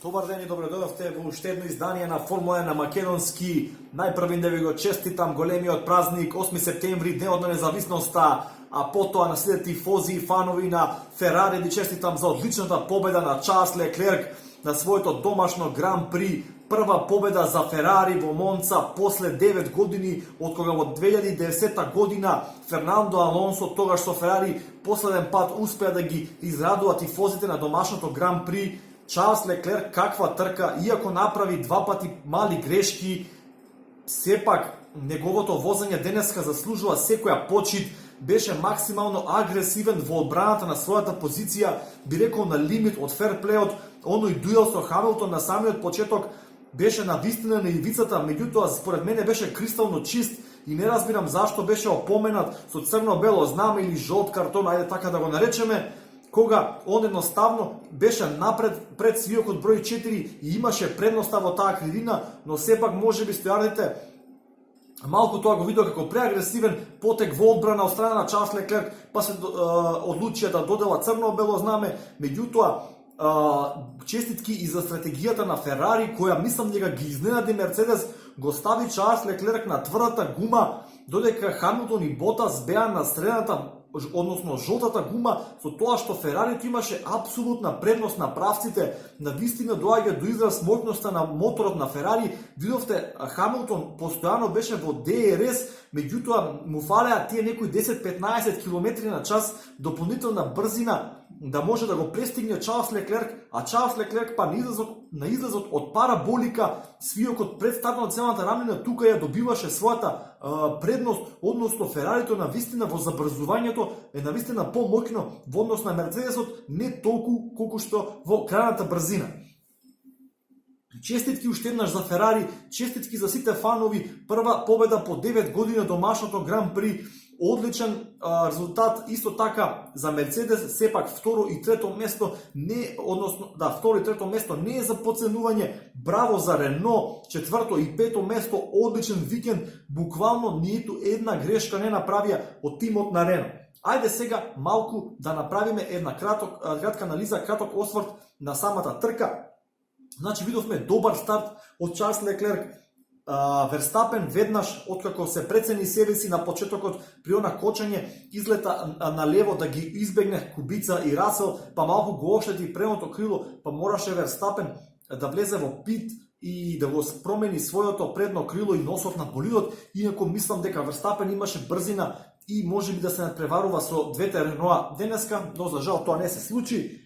Добар ден и добре дојдовте во уште едно издание на Формула 1 на македонски. Најпрвин да ви го честитам големиот празник 8 септември, денот на независноста, а потоа на сите тифози и фанови на Ферари ви честитам за одличната победа на Чарлс Леклерк на своето домашно Гран При. Прва победа за Ферари во Монца после 9 години, од кога во 2010 година Фернандо Алонсо, тогаш со Ферари, последен пат успеа да ги израдува тифозите на домашното Гран При. Чарлс Леклерк каква трка, иако направи два пати мали грешки, сепак неговото возење денеска заслужува секоја почит, беше максимално агресивен во одбраната на својата позиција, би рекол на лимит од ферплејот, оној дуел со Хамилтон на самиот почеток беше навистина на ивицата, меѓутоа според мене беше кристално чист и не разбирам зашто беше опоменат со црно-бело знаме или жолт картон, ајде така да го наречеме, кога он едноставно беше напред пред свиокот број 4 и имаше предноста во таа кривина, но сепак можеби стојарите малку тоа го видео како преагресивен потек во одбрана од страна на Чарлс Леклерк, па се одлучија да додела црно-бело знаме, меѓутоа честитки и за стратегијата на Ферари, која мислам дека ги изненади Мерцедес, го стави Чарлс Леклерк на тврдата гума, додека Хамилтон и Ботас беа на средната, односно жолтата гума, со тоа што Ферарито имаше апсолутна предност на правците. Навистина доаѓа до израз моќноста на моторот на Ферари. Видовте, Хамилтон постојано беше во ДРС, меѓутоа му фалеа тие некои 10-15 км на час дополнителна брзина да може да го престигне Чарлс Леклерк, а Чарлс Леклерк па на излезот од параболика, свиокот пред стартот на целата рамнина, тука ја добиваше својата предност, односно Ферарито навистина во забрзувањето е навистина помоќно во однос на Мерцедесот, не толку колку што во крајната брзина. Честитки уште еднаш за Ферари, честитки за сите фанови, прва победа по 9 години домашното Гран При, одличен резултат исто така за Мерцедес, сепак второ и трето место не, односно второ и трето место не е за подценување. Браво за Рено, четврто и пето место, одличен викенд, буквално ниту една грешка не направија од тимот на Рено. Ајде сега малку да направиме една кратка анализа, краток осврт на самата трка. Значи видовме добар старт од Чарлс Леклерк. Верстапен веднаш откако се прецени себе си на почетокот при она кочење излета на лево да ги избегне Кубица и Расел, па малку го оштети предното крило, па мораше Верстапен да влезе во пит и да го промени своето предно крило и носот на болидот. Инаку мислам дека Верстапен имаше брзина и можеби да се надпреварува со двете Реноа денеска, но за жал тоа не се случи.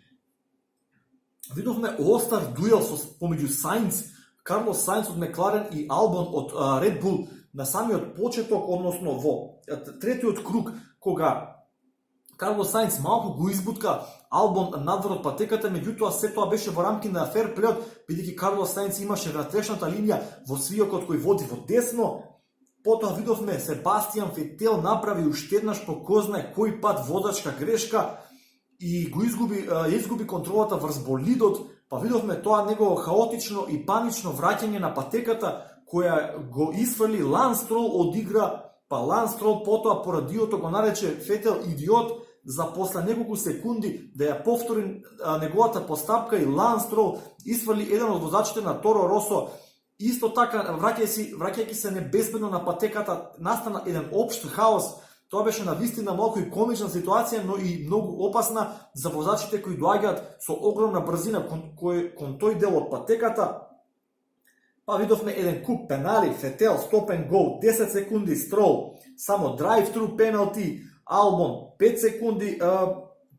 Видовме остар дуел помеѓу Саинц, Карлос Саинц од Мекларен и Албон од Ред Бул на самиот почеток, односно во третиот круг, кога Карлос Саинц малку го избутка Албон надвор од патеката, меѓутоа се тоа беше во рамки на ферплејот, бидејќи Карлос Саинц имаше вратрешната линија во свиокот кој води во десно. Потоа видовме Себастијан Фетел направи уште еднаш по кој знае кој пат водачка грешка и го изгуби контролата врз болидот, па видовме тоа негово хаотично и панично враќање на патеката која го изфрли Ланс Строл од игра, па Ланс Строл потоа по радиото го нарече Фетел идиот за после неколку секунди да ја повтори неговата постапка и Ланс Строл изфрли еден од возачите на Торо Росо. Исто така враќајќи се небезбедно на патеката, настана еден општ хаос. Тоа беше навистина малку и комична ситуација, но и многу опасна за возачите кои доаѓаат со огромна брзина кон тој дел од патеката. Па видовме еден куп пенали, Фетел стоп and go 10 секунди, Строл само drive-thru пеналти, Албон 5 секунди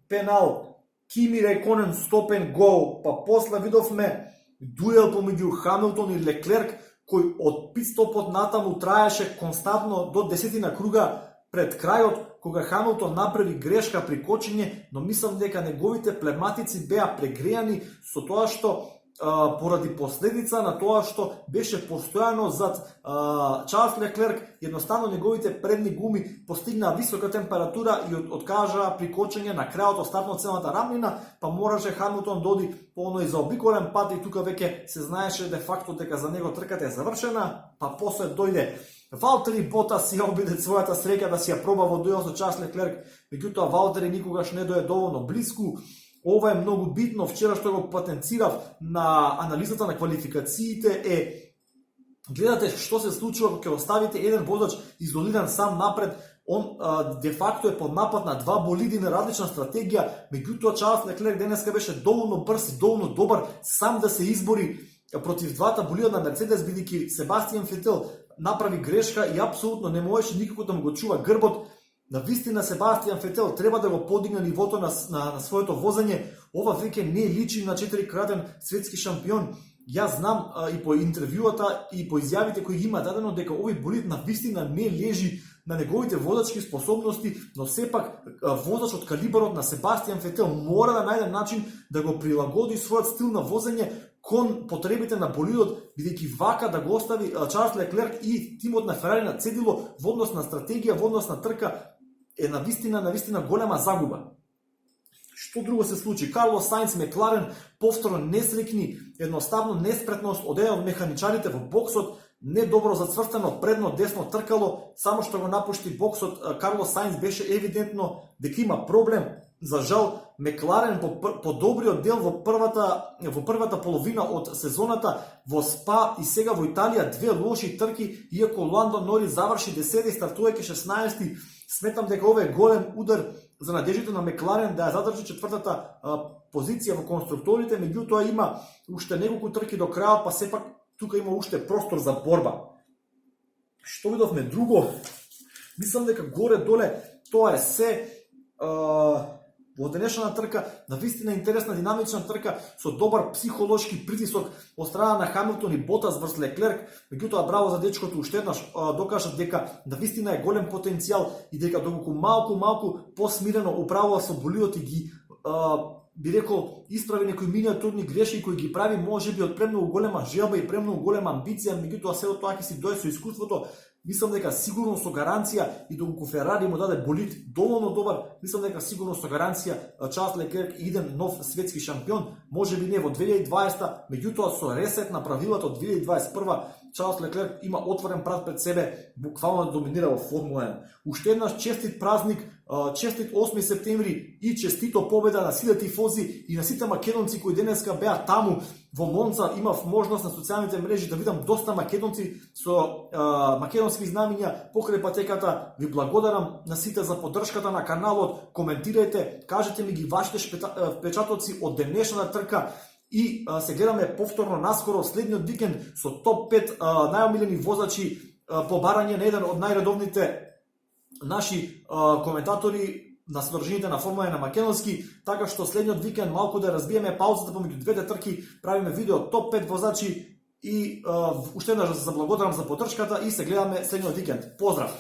пенал, Кими Реконен стоп and go, па после видовме дуел помеѓу Хамилтон и Леклерк кој од пит-стопот натаму траеше константно до 10 круга пред крајот, кога Хамилтон направи грешка при кочење, но мислам дека неговите плевматици беа прегреани со тоа што поради последица на тоа што беше постојано зад Чарлс Леклерк, едноставно неговите предни гуми постигнаа висока температура и откажаа при кочење на крајот од стартот целата рамнина, па мораше Хамилтон доди по оној заобиколен пат и тука веќе се знаеше де факто дека за него трката е завршена, па после дојде Валтери Ботас си обиде својата среќа да си ја проба во дуел со Чарлс Леклерк, меѓутоа Валтери никогаш не дое доволно блиску. ова е многу битно. Вчера што го потенцирав на анализата на квалификациите е гледате што се случува кога ќе оставите еден водач изолиран сам напред. Он де факто е под напад на два болиди на различна стратегија, меѓутоа Чарлс Леклер денеска беше доволно брз и доволно добар сам да се избори против двата болида на Мерцедес, бидејќи Себастијан Фетел направи грешка и апсолутно не можеше никако да му го чува грбот. На вистина Себастијан Фетел треба да го подигне нивото на своето возење. Ова веќе не личи на 4-кратен светски шампион. Јас знам и по интервјуата и по изјавите кои ги има дадено дека овој болид на вистина не лежи на неговите водачки способности, но сепак водач од калибарот на Себастијан Фетел мора да најде начин да го прилагоди својот стил на возење кон потребите на болидот, бидејќи вака да го остави Чарлс Леклер и тимот на Ферари на цедило во однос на стратегија, во однос на трка е на вистина голема загуба. Што друго се случи? Карлос Сајнц, Мекларен повторно несреќни, едноставно неспретност од еден од механичарите во боксот, недобро зацвртено предно десно тркало, само што го напушти боксот. Карлос Сајнц беше евидентно дека има проблем. За жал, Мекларен по добриот дел во првата половина од сезоната, во Спа и сега во Италија две лоши трки, иако Ландо Норис заврши 10 стартувајќи 16. Сметам дека ова е голем удар за надеждите на Мекларен да ја задржи четвртата позиција во конструкторите, меѓутоа има уште неколку трки до крајот, па сепак тука има уште простор за борба. Што видовме друго? Мислам дека горе-доле тоа е се во денешната трка, на вистина интересна динамична трка со добар психолошки притисок од страна на Хамилтон и Ботас врз Леклерк. Меѓутоа браво за дечкото, уште еднаш докажа дека на вистина е голем потенцијал и дека доколку малку посмирено управува со болидот и ги би рекол исправи некои миниатурни грешки кои ги прави можеби од премногу голема желба и премногу голема амбиција, меѓутоа сето тоа ќе си дое со искуството. Мислам дека сигурно со гаранција и доколку Ферари му даде болид доволно добар, мислам дека сигурно со гаранција Чарлс Леклерк иден нов светски шампион, можеби не во 2020, меѓутоа со ресет на правилата од 2021 Чарлс Леклерк има отворен прат пред себе, буквално да доминира во Формула 1. Уште еднаш честит празник, честит 8 септември и честито победа на сите тифози и на сите македонци кои денеска беа таму во Монца. Имав можност на социјалните мрежи да видам доста македонци со македонски знамиња покрај патеката. Ви благодарам на сите за поддршката на каналот. Коментирајте, кажете ми ги вашите впечатоци од денешната трка и се гледаме повторно наскоро следниот викенд со топ 5 најомилени возачи по барање на еден од најредовните наши коментатори на содржините на Формула 1 на македонски, така што следниот викенд малку да разбиеме паузата помеѓу двете трки, правиме видео топ 5 возачи и уште еднаш да се заблагодарам за поддршката и се гледаме следниот викенд. Поздрав!